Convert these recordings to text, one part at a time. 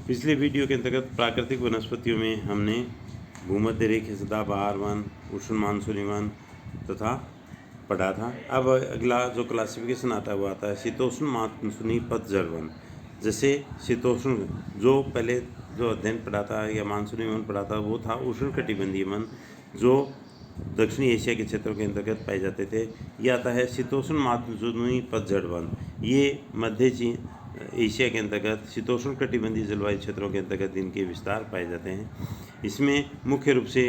पिछले वीडियो के अंतर्गत प्राकृतिक वनस्पतियों में हमने भूमध्य रेखीय सदाबहार वन, उष्ण मानसूनी वन तथा पढ़ा था। अब अगला जो क्लासिफिकेशन आता है वो आता है शीतोष्ण मानसूनी पतझड़ वन। जैसे शीतोष्ण जो पहले जो अध्ययन पढ़ा था या मानसूनी वन पढ़ा था वो था उष्ण कटिबंधीय वन जो दक्षिणी एशिया के क्षेत्रों के अंतर्गत पाए जाते थे। ये आता है शीतोष्ण मानसूनी पतझड़ वन। ये मध्य चीन एशिया के अंतर्गत शीतोष्ण कटिबंधीय जलवायु क्षेत्रों के अंतर्गत इनके विस्तार पाए जाते हैं। इसमें मुख्य रूप से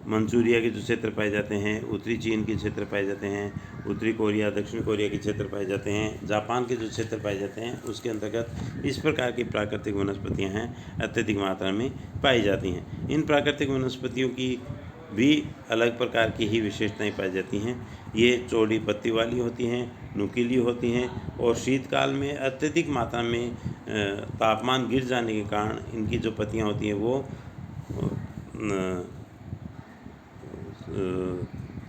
मंचूरिया के जो क्षेत्र पाए जाते हैं, उत्तरी चीन के क्षेत्र पाए जाते हैं, उत्तरी कोरिया, दक्षिण कोरिया के क्षेत्र पाए जाते हैं, जापान के जो क्षेत्र पाए जाते हैं उसके अंतर्गत इस प्रकार की प्राकृतिक वनस्पतियां हैं अत्यधिक मात्रा में पाई जाती हैं। इन प्राकृतिक वनस्पतियों की भी अलग प्रकार की ही विशेषताएं पाई जाती हैं। ये चौड़ी पत्ती वाली होती हैं, नुकीली होती हैं और शीतकाल में अत्यधिक मात्रा में तापमान गिर जाने के कारण इनकी जो पत्तियां होती हैं वो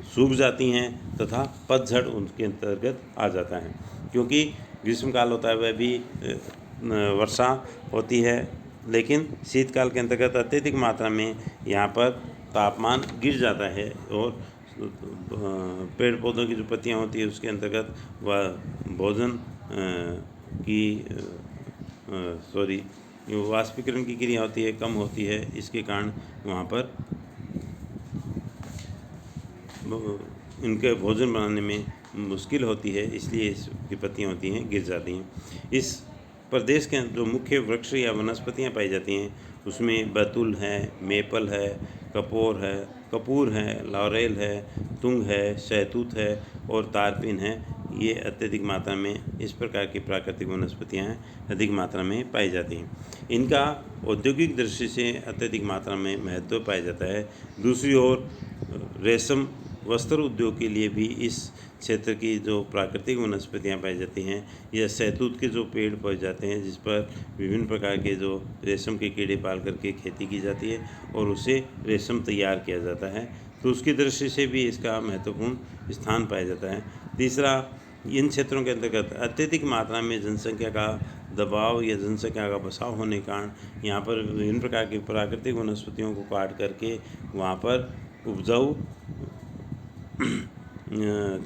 सूख जाती हैं तथा पतझड़ उनके अंतर्गत आ जाता है। क्योंकि ग्रीष्मकाल होता है वह भी वर्षा होती है, लेकिन शीतकाल के अंतर्गत अत्यधिक मात्रा में यहाँ पर तापमान गिर जाता है और पेड़ पौधों की जो पत्तियाँ होती है उसके अंतर्गत वह भोजन वाष्पीकरण की क्रिया होती है कम होती है। इसके कारण वहाँ पर इनके भोजन बनाने में मुश्किल होती है, इसलिए इसकी पत्तियाँ होती हैं गिर जाती हैं। इस प्रदेश के जो मुख्य वृक्ष या वनस्पतियाँ पाई जाती हैं उसमें बैतुल है, मेपल है, कपूर है, लॉरेल है, तुंग है, शहतूत है और तारपीन है। ये अत्यधिक मात्रा में इस प्रकार की प्राकृतिक वनस्पतियाँ अधिक मात्रा में पाई जाती हैं। इनका औद्योगिक दृष्टि से अत्यधिक मात्रा में महत्व पाया जाता है। दूसरी ओर रेशम वस्त्र उद्योग के लिए भी इस क्षेत्र की जो प्राकृतिक वनस्पतियाँ पाई जाती हैं या शहतूत के जो पेड़ पाए जाते हैं जिस पर विभिन्न प्रकार के जो रेशम के कीड़े पाल करके खेती की जाती है और उससे रेशम तैयार किया जाता है, तो उसकी दृष्टि से भी इसका महत्वपूर्ण स्थान पाया जाता है। तीसरा, इन क्षेत्रों के अंतर्गत अत्यधिक मात्रा में जनसंख्या का दबाव या जनसंख्या का बसाव होने के कारण यहाँ पर विभिन्न प्रकार की प्राकृतिक वनस्पतियों को काट करके वहाँ पर उपजाऊ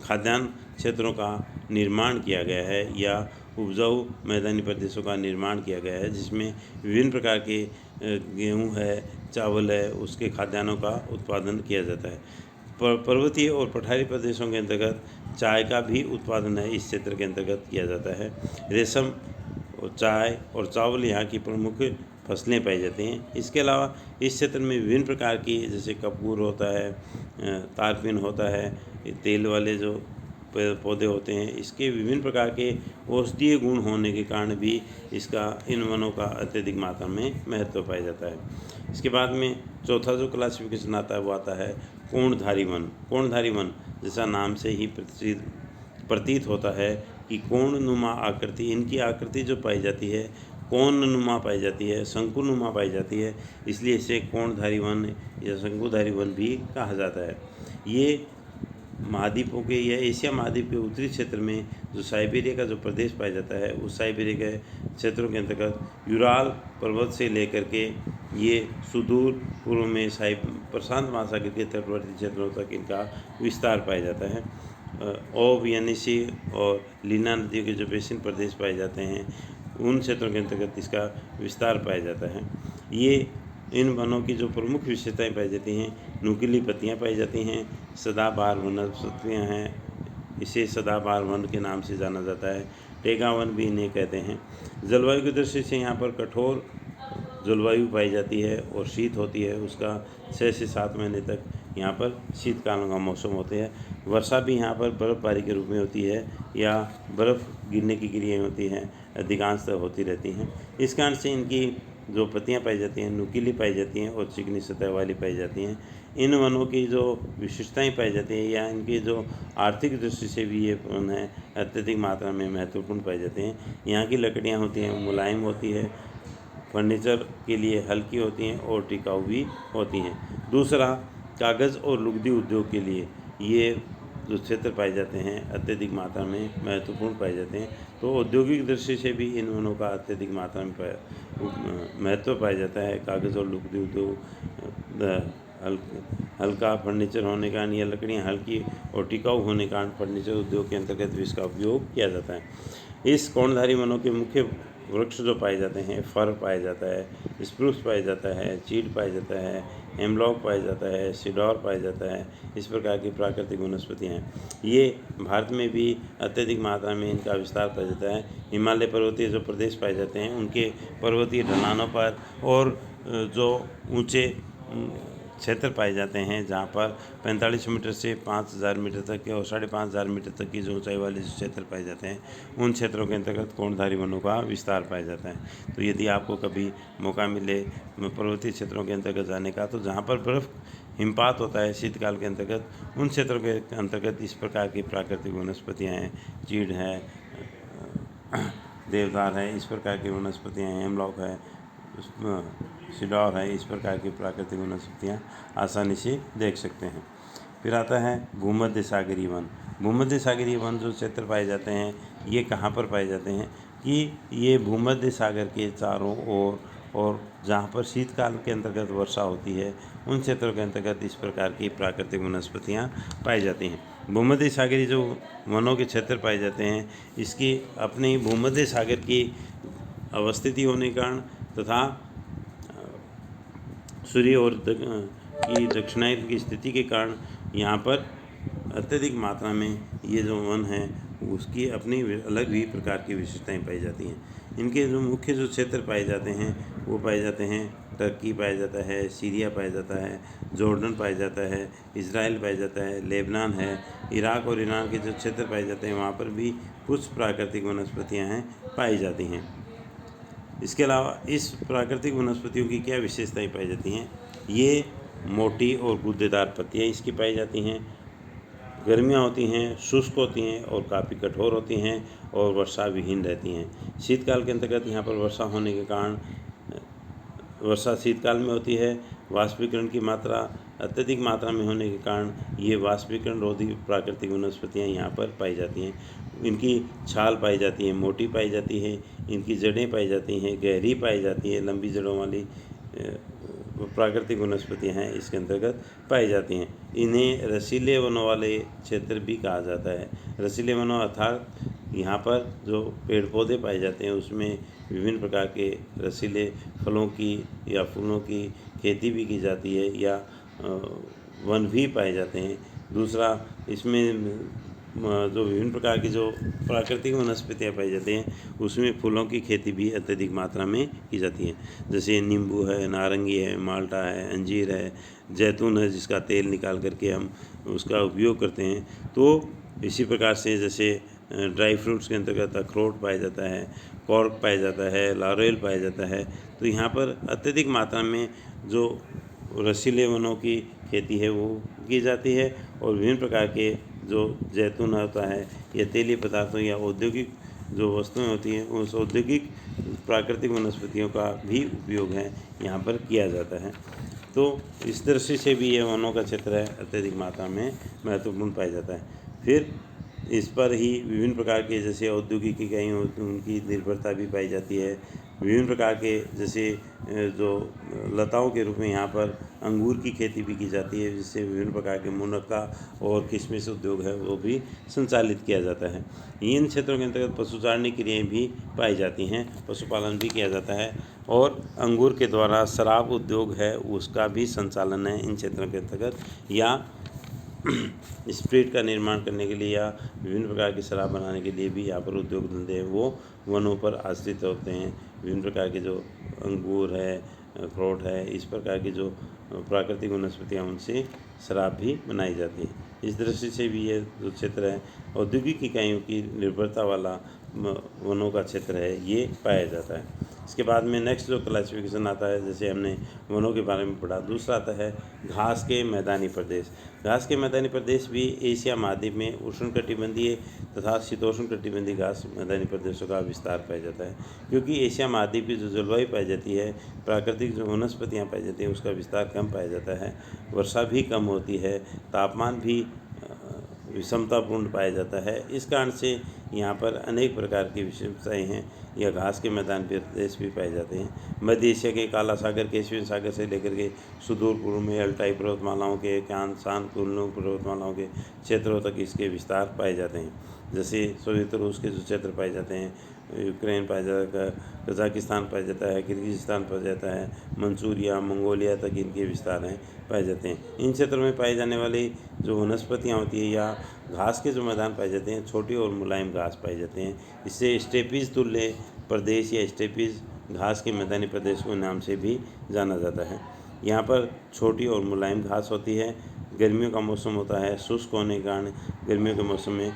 खाद्यान्न क्षेत्रों का निर्माण किया गया है या उपजाऊ मैदानी प्रदेशों का निर्माण किया गया है, जिसमें विभिन्न प्रकार के गेहूँ है, चावल है, उसके खाद्यान्नों का उत्पादन किया जाता है। पर्वतीय और पठारी प्रदेशों के अंतर्गत चाय का भी उत्पादन है इस क्षेत्र के अंतर्गत किया जाता है। रेशम और चाय और चावल यहाँ की प्रमुख फसलें पाई जाती हैं। इसके अलावा इस क्षेत्र में विभिन्न प्रकार की जैसे कपूर होता है, तारपीन होता है, तेल वाले जो पौधे होते हैं, इसके विभिन्न प्रकार के औषधीय गुण होने के कारण भी इसका इन वनों का अत्यधिक मात्रा में महत्व पाया जाता है। इसके बाद में चौथा जो क्लासिफिकेशन आता है वो आता है कोणधारी वन। कोणधारी वन जैसा नाम से ही प्रतीत होता है कि कोणनुमा आकृति, इनकी आकृति जो पाई जाती है कोणनुमा पाई जाती है, शंकुनुमा पाई जाती है, इसलिए इसे कोणधारी वन या शंकुधारी वन भी कहा जाता है। ये महाद्वीपों के या एशिया महाद्वीप के उत्तरी क्षेत्र में जो साइबेरिया का जो प्रदेश पाया जाता है उस साइबेरिया के क्षेत्रों के अंतर्गत यूराल पर्वत से लेकर के ये सुदूर पूर्व में प्रशांत महासागर के तटवर्ती क्षेत्रों तक इनका विस्तार पाया जाता है। ओब यानी सी और लीना नदियों के जो बेसिन प्रदेश पाए जाते हैं उन क्षेत्रों के अंतर्गत इसका विस्तार पाया जाता है। ये इन वनों की जो प्रमुख विशेषताएं पाई जाती हैं, नुकीली पत्तियां पाई जाती हैं, सदाबहार वनस्पतियां हैं, इसे सदाबहार वन के नाम से जाना जाता है, टेगा वन भी इन्हें कहते हैं। जलवायु की दृष्टि से यहाँ पर कठोर जलवायु पाई जाती है और शीत होती है, उसका 6 से 7 महीने तक यहाँ पर शीतकालों का मौसम होते हैं। वर्षा भी यहाँ पर बर्फ़बारी के रूप में होती है या बर्फ़ गिरने की क्रियाएँ होती हैं, अधिकांशतः होती रहती हैं। इस कारण से इनकी जो पत्तियाँ पाई जाती हैं नुकीली पाई जाती हैं और चिकनी सतह वाली पाई जाती हैं। इन वनों की जो विशेषताएं पाई जाती हैं या इनकी जो आर्थिक दृष्टि से भी ये वन है अत्यधिक मात्रा में महत्वपूर्ण पाई जाती हैं। यहाँ की लकड़ियाँ होती हैं मुलायम होती है, फर्नीचर के लिए हल्की होती हैं और टिकाऊ भी होती हैं। दूसरा, कागज़ और लुगदी उद्योग के लिए ये जो क्षेत्र पाए जाते हैं अत्यधिक मात्रा में महत्वपूर्ण पाए जाते हैं। तो औद्योगिक दृष्टि से भी इन वनों का अत्यधिक मात्रा में महत्व पाया जाता है। कागज़ और लुगदी उद्योग, हल्का फर्नीचर होने के कारण या लकड़ियाँ हल्की और टिकाऊ होने के कारण फर्नीचर उद्योग के अंतर्गत भी इसका उपयोग किया जाता है। इस कोणधारी वनों के मुख्य वृक्ष जो पाए जाते हैं, फर पाया जाता है, स्प्रूस पाया जाता है, चीड़ पाया जाता है, हेमलॉक पाया जाता है, सिडॉर पाया जाता है। इस प्रकार की प्राकृतिक वनस्पतियाँ हैं। ये भारत में भी अत्यधिक मात्रा में इनका विस्तार पाया जाता है। हिमालय पर्वतीय जो प्रदेश पाए जाते हैं उनके पर्वतीय ढलानों पर और जो ऊंचे क्षेत्र पाए जाते हैं जहाँ पर 45 मीटर से 5000 मीटर तक के और 5500 मीटर तक की जो ऊंचाई वाले जो क्षेत्र पाए जाते हैं, उन क्षेत्रों के अंतर्गत कोणधारी वनों का विस्तार पाया जाता है। तो यदि आपको कभी मौका मिले पर्वतीय क्षेत्रों के अंतर्गत जाने का, तो जहाँ पर बर्फ़ हिमपात होता है शीतकाल के अंतर्गत, उन क्षेत्रों के अंतर्गत इस प्रकार की प्राकृतिक वनस्पतियाँ हैं। चीड़ है, देवदार है, इस प्रकार की वनस्पतियाँ हैं, हेमलॉक है, सिडॉर है। इस प्रकार की प्राकृतिक वनस्पतियाँ आसानी से देख सकते हैं। फिर आता है भूमध्य सागरीय वन। भूमध्य सागरीय वन जो क्षेत्र पाए जाते हैं, ये कहाँ पर पाए जाते हैं कि ये भूमध्य सागर के चारों ओर और जहाँ पर शीतकाल के अंतर्गत वर्षा होती है, उन क्षेत्रों के अंतर्गत इस प्रकार की प्राकृतिक वनस्पतियाँ पाई जाती हैं। भूमध्य सागरीय जो वनों के क्षेत्र पाए जाते हैं, इसकी अपनी भूमध्य सागर की अवस्थिति होने के कारण तथा सूर्य और की दक्षिणायन की स्थिति के कारण यहाँ पर अत्यधिक मात्रा में ये जो वन है उसकी अपनी अलग भी प्रकार की विशेषताएं पाई जाती हैं। इनके जो मुख्य जो क्षेत्र पाए जाते हैं वो पाए जाते हैं, टर्की पाया जाता है, सीरिया पाया जाता है, जॉर्डन पाया जाता है, इजराइल पाया जाता है, लेबनान है, इराक और ईरान के जो क्षेत्र पाए जाते हैं वहाँ पर भी कुछ प्राकृतिक वनस्पतियाँ हैं पाई जाती हैं। इसके अलावा इस प्राकृतिक वनस्पतियों की क्या विशेषताएं पाई जाती हैं? ये मोटी और गूदेदार पत्तियाँ इसकी पाई जाती हैं, गर्मियाँ होती हैं, शुष्क होती हैं और काफ़ी कठोर होती हैं और वर्षा विहीन रहती हैं। शीतकाल के अंतर्गत यहाँ पर वर्षा होने के कारण वर्षा शीतकाल में होती है। वाष्पीकरण की मात्रा अत्यधिक मात्रा में होने के कारण ये वाष्पीकरण रोधी प्राकृतिक वनस्पतियाँ यहाँ पर पाई जाती हैं। इनकी छाल पाई जाती है, मोटी पाई जाती है, इनकी जड़ें पाई जाती हैं, गहरी पाई जाती है, लंबी जड़ों वाली प्राकृतिक वनस्पतियाँ हैं इसके अंतर्गत पाई जाती हैं। इन्हें रसीले वनों वाले क्षेत्र भी कहा जाता है। रसीले वनों अर्थात यहाँ पर जो पेड़ पौधे पाए जाते हैं उसमें विभिन्न प्रकार के रसीले फलों की या फूलों की खेती भी की जाती है या वन भी पाए जाते हैं। दूसरा, इसमें जो विभिन्न प्रकार की जो प्राकृतिक वनस्पतियाँ पाई जाती हैं उसमें फूलों की खेती भी अत्यधिक मात्रा में की जाती है। जैसे नींबू है, नारंगी है, माल्टा है, अंजीर है, जैतून है जिसका तेल निकाल करके हम उसका उपयोग करते हैं। तो इसी प्रकार से जैसे ड्राई फ्रूट्स के अंतर्गत अखरोट पाया जाता है, कॉर्क पाया जाता है, लारेल पाया जाता है। तो यहाँ पर अत्यधिक मात्रा में जो रसीले वनों की खेती है वो की जाती है और विभिन्न प्रकार के जो जैतून होता है या तेलीय पदार्थों या औद्योगिक जो वस्तुएं होती हैं उस औद्योगिक प्राकृतिक वनस्पतियों का भी उपयोग है यहाँ पर किया जाता है। तो इस दृष्टि से भी ये वनों का क्षेत्र है अत्यधिक मात्रा में महत्वपूर्ण पाया जाता है। फिर इस पर ही विभिन्न प्रकार के जैसे औद्योगिक इकाइयों उनकी निर्भरता भी पाई जाती है। विभिन्न प्रकार के जैसे जो लताओं के रूप में यहाँ पर अंगूर की खेती भी की जाती है, जिससे विभिन्न प्रकार के मुनक्का और किशमिश उद्योग है वो भी संचालित किया जाता है। इन क्षेत्रों के अंतर्गत पशुचारणी क्रियाएँ भी पाई जाती हैं, पशुपालन भी किया जाता है और अंगूर के द्वारा शराब उद्योग है उसका भी संचालन है इन क्षेत्रों के अंतर्गत, या स्प्रिट का निर्माण करने के लिए या विभिन्न प्रकार की शराब बनाने के लिए भी यहाँ पर उद्योग धंधे हैं वो वनों पर आश्रित होते हैं। विभिन्न प्रकार के जो अंगूर है, अखरोट है, इस प्रकार की जो प्राकृतिक वनस्पतियाँ उनसे शराब भी बनाई जाती है। इस दृष्टि से भी ये जो क्षेत्र है औद्योगिक इकाइयों की निर्भरता वाला वनों का क्षेत्र है ये पाया जाता है। इसके बाद में नेक्स्ट जो क्लासिफिकेशन आता है, जैसे हमने वनों के बारे में पढ़ा, दूसरा आता है घास के मैदानी प्रदेश। घास के मैदानी प्रदेश भी एशिया महाद्वीप में उष्णकटिबंधीय तथा शीतोष्णकटिबंधीय घास मैदानी प्रदेशों का विस्तार पाया जाता है। क्योंकि एशिया महाद्वीप की जो जलवायु पाई जाती है, प्राकृतिक जो वनस्पतियाँ पाई जाती हैं उसका विस्तार कम पाया जाता है, वर्षा भी कम होती है, तापमान भी विषमतापूर्ण पाया जाता है। इस कारण से यहाँ पर अनेक प्रकार की विषमताएँ हैं या घास के मैदान प्रदेश भी पाए जाते हैं। मध्य एशिया के काला सागर, कैस्पियन सागर से लेकर के सुदूर पूर्व में अल्टाई पर्वतमालाओं के, शान कुल्लू पर्वतमालाओं के क्षेत्रों तक इसके विस्तार पाए जाते हैं। जैसे सोवियत रूस के जो क्षेत्र पाए जाते हैं, यूक्रेन पाया जाता है, कजाकिस्तान पाया जाता है, किर्गिस्तान पाया जाता है, मंचूरिया, मंगोलिया तक इनके विस्तार हैं पाए जाते हैं। इन क्षेत्रों में पाई जाने वाली जो वनस्पतियाँ होती है या घास के जो मैदान पाए जाते हैं, छोटी और मुलायम घास पाए जाते हैं। इससे स्टेपीज तुल्य प्रदेश या स्टेपीज घास के मैदानी प्रदेश के नाम से भी जाना जाता है। यहाँ पर छोटी और मुलायम घास होती है। गर्मियों का मौसम होता है, शुष्क होने के कारण गर्मियों के मौसम में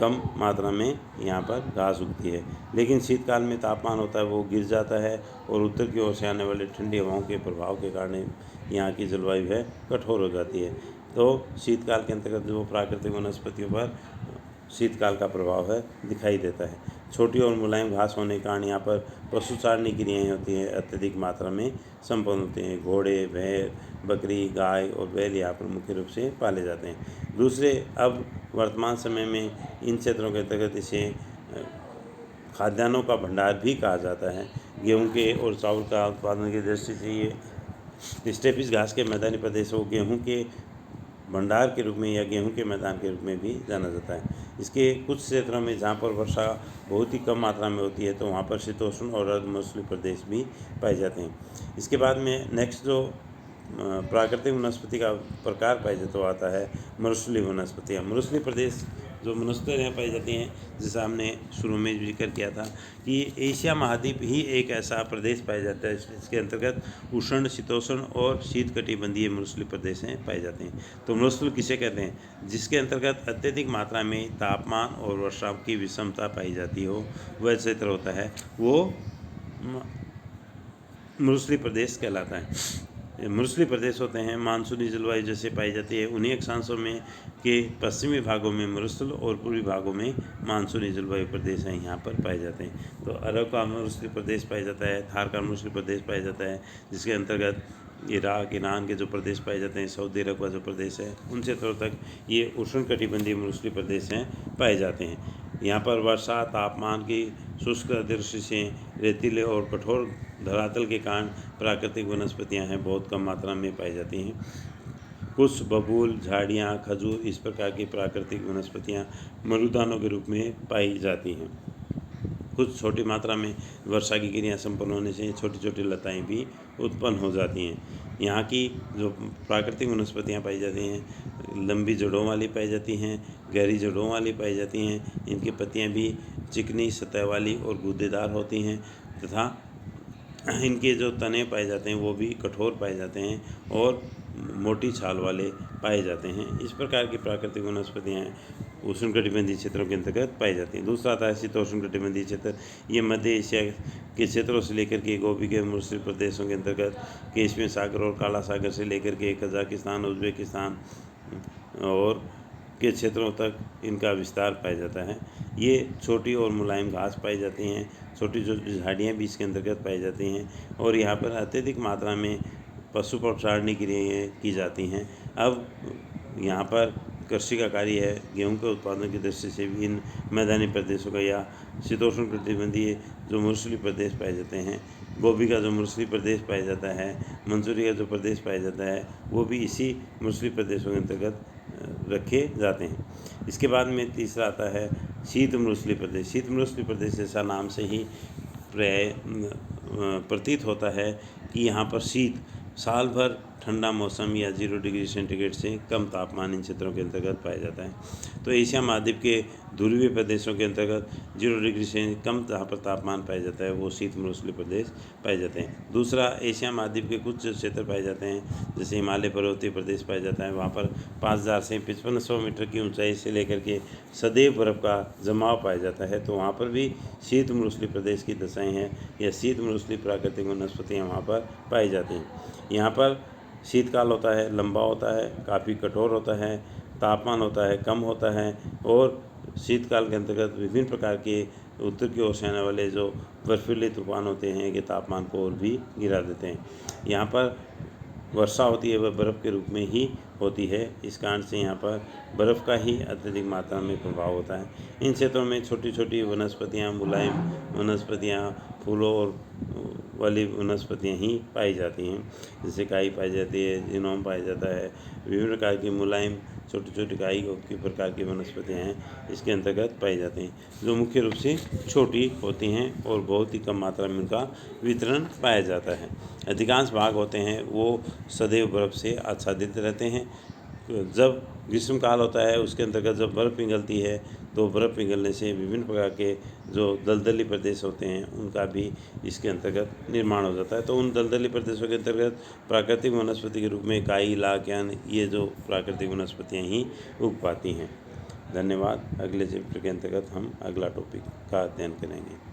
कम मात्रा में यहाँ पर घास उगती है, लेकिन शीतकाल में तापमान होता है वो गिर जाता है और उत्तर की ओर से आने वाले ठंडी हवाओं के प्रभाव के कारण यहाँ की जलवायु है कठोर हो जाती है। तो शीतकाल के अंतर्गत जो प्राकृतिक वनस्पतियों पर शीतकाल का प्रभाव है दिखाई देता है। छोटी और मुलायम घास होने के कारण यहाँ पर पशु चारणी क्रियाएँ होती हैं, अत्यधिक मात्रा में संपन्न होते हैं। घोड़े, भेड़, बकरी, गाय और बैल यहाँ पर मुख्य रूप से पाले जाते हैं। दूसरे, अब वर्तमान समय में इन क्षेत्रों के अंतर्गत इसे खाद्यान्नों का भंडार भी कहा जाता है। गेहूँ के और चावल का उत्पादन की दृष्टि से ये स्टेपीज घास के मैदानी प्रदेशों गेहूँ के भंडार के रूप में या गेहूं के मैदान के रूप में भी जाना जाता है। इसके कुछ क्षेत्रों में जहाँ पर वर्षा बहुत ही कम मात्रा में होती है तो वहाँ पर शीतोष्ण और अर्धमौसमी प्रदेश भी पाए जाते हैं। इसके बाद में नेक्स्ट जो प्राकृतिक वनस्पति का प्रकार पाया जाता तो आता है मरुस्थलीय वनस्पतियाँ। मरुस्थलीय प्रदेश जो वनस्पतियाँ यहाँ पाई जाती हैं, जैसा हमने शुरू में जिक्र किया था कि एशिया महाद्वीप ही एक ऐसा प्रदेश पाया जाता है इसके अंतर्गत उष्ण, शीतोष्ण और शीतकटिबंधीय मरुस्थलीय प्रदेश हैं पाए जाते हैं। तो मरुस्थल किसे कहते हैं? जिसके अंतर्गत अत्यधिक मात्रा में तापमान और वर्षा की विषमता पाई जाती हो वह क्षेत्र होता है, वो मरुस्थलीय प्रदेश कहलाता है। मरुस्थलीय प्रदेश होते हैं मानसूनी जलवायु जैसे पाई जाती है उन्हीं अक्षांशों में के पश्चिमी भागों में मरुस्थल और पूर्वी भागों में मानसूनी जलवायु प्रदेश हैं यहाँ पर पाए जाते हैं। तो अरब का मरुस्थलीय प्रदेश पाया जाता है, थार का मरुस्थलीय प्रदेश पाया जाता है, जिसके अंतर्गत इराक, ईरान के जो प्रदेश पाए जाते हैं, सऊदी अरब का जो प्रदेश है, उन क्षेत्रों तक ये उष्णकटिबंधीय मरुस्थलीय प्रदेश हैं पाए जाते हैं। यहाँ पर वर्षा, तापमान की शुष्क दृश्य से रेतीले और कठोर धरातल के कारण प्राकृतिक वनस्पतियाँ हैं बहुत कम मात्रा में पाई जाती हैं। कुछ बबूल, झाड़ियाँ, खजूर इस प्रकार की प्राकृतिक वनस्पतियाँ मरुदानों के रूप में पाई जाती हैं। कुछ छोटी मात्रा में वर्षा की क्रिया संपन्न होने से छोटी छोटी लताएँ भी उत्पन्न हो जाती हैं। यहाँ की जो प्राकृतिक वनस्पतियाँ पाई जाती हैं लंबी जड़ों वाली पाई जाती हैं, गहरी जड़ों वाली पाई जाती हैं। इनकी पत्तियाँ भी चिकनी सतह वाली और गूदेदार होती हैं तथा इनके जो तने पाए जाते हैं वो भी कठोर पाए जाते हैं और मोटी छाल वाले पाए जाते हैं। इस प्रकार की प्राकृतिक वनस्पतियाँ उष्णकटिबंधीय क्षेत्रों के अंतर्गत पाई जाती हैं। दूसरा आता है शीतोष्णकटिबंधीय क्षेत्र। ये मध्य एशिया के क्षेत्रों से लेकर के गोबी के मरुस्थलीय प्रदेशों के अंतर्गत कैस्पियन सागर और काला सागर से लेकर के कजाकिस्तान, उज्बेकिस्तान और के क्षेत्रों तक इनका विस्तार पाया जाता है। ये छोटी और मुलायम घास पाई जाती हैं, छोटी जो झाड़ियाँ भी इसके अंतर्गत पाई जाती हैं और यहाँ पर अत्यधिक मात्रा में पशु पक्षारणी क्रियाएँ की जाती हैं। अब यहाँ पर कृषि का कार्य है, गेहूं के उत्पादन की दृष्टि से भी इन मैदानी प्रदेशों का या शीतोष्णकटिबंधीय जो मरुस्थलीय प्रदेश पाए जाते हैं, गोबी का जो मरुस्थलीय प्रदेश पाया जाता है, मंसूरी का जो प्रदेश पाया जाता है, वो भी इसी मरुस्थलीय प्रदेशों के अंतर्गत रखे जाते हैं। इसके बाद में तीसरा आता है शीत मरुस्थलीय प्रदेश। शीत मरुस्थलीय प्रदेश जैसा नाम से ही प्रतीत होता है कि यहाँ पर शीत साल भर ठंडा मौसम या 0 डिग्री सेंटीग्रेड से कम तापमान इन क्षेत्रों के अंतर्गत पाया जाता है। तो एशिया महाद्वीप के ध्रुवीय प्रदेशों के अंतर्गत 0 डिग्री से कम जहाँ पर तापमान पाया जाता है वो शीत मरुस्थलीय प्रदेश पाए जाते हैं। दूसरा, एशिया महाद्वीप के कुछ क्षेत्र पाए जाते हैं जैसे हिमालय पर्वतीय प्रदेश पाया जाता है, वहाँ पर 5000 से 5500 मीटर की ऊंचाई से लेकर के सदैव बर्फ़ का जमाव पाया जाता है। तो वहाँ पर भी शीत मरुस्थलीय प्रदेश की दशाएँ हैं या शीत मरुस्थलीय प्राकृतिक वनस्पतियाँ वहाँ पर पाई जाती हैं। यहाँ पर शीतकाल होता है, लंबा होता है, काफ़ी कठोर होता है, तापमान होता है, कम होता है और शीतकाल के अंतर्गत विभिन्न प्रकार के उत्तर की ओर से आने वाले जो बर्फीले तूफान होते हैं ये तापमान को और भी गिरा देते हैं। यहाँ पर वर्षा होती है वह बर्फ़ के रूप में ही होती है। इस कारण से यहाँ पर बर्फ़ का ही अत्यधिक मात्रा में प्रभाव होता है। इन क्षेत्रों में छोटी छोटी वनस्पतियाँ, मुलायम वनस्पतियाँ, फूलों और वाली वनस्पतियाँ ही पाई जाती हैं, जैसे काई पाई जाती है, जिनोम पाया जाता है। विभिन्न प्रकार की मुलायम छोटी छोटी काई की प्रकार की वनस्पतियाँ हैं इसके अंतर्गत पाई जाती हैं, जो मुख्य रूप से छोटी होती हैं और बहुत ही कम मात्रा में उनका वितरण पाया जाता है। अधिकांश भाग होते हैं वो सदैव बर्फ़ से आच्छादित रहते हैं। जब ग्रीष्म काल होता है उसके अंतर्गत जब बर्फ़ पिघलती है तो बर्फ़ पिघलने से विभिन्न प्रकार के जो दलदली प्रदेश होते हैं उनका भी इसके अंतर्गत निर्माण हो जाता है। तो उन दलदली प्रदेशों के अंतर्गत प्राकृतिक वनस्पति के रूप में काई, लाख, ये जो प्राकृतिक वनस्पतियाँ ही उग पाती हैं। धन्यवाद। अगले चैप्टर के अंतर्गत हम अगला टॉपिक का अध्ययन करेंगे।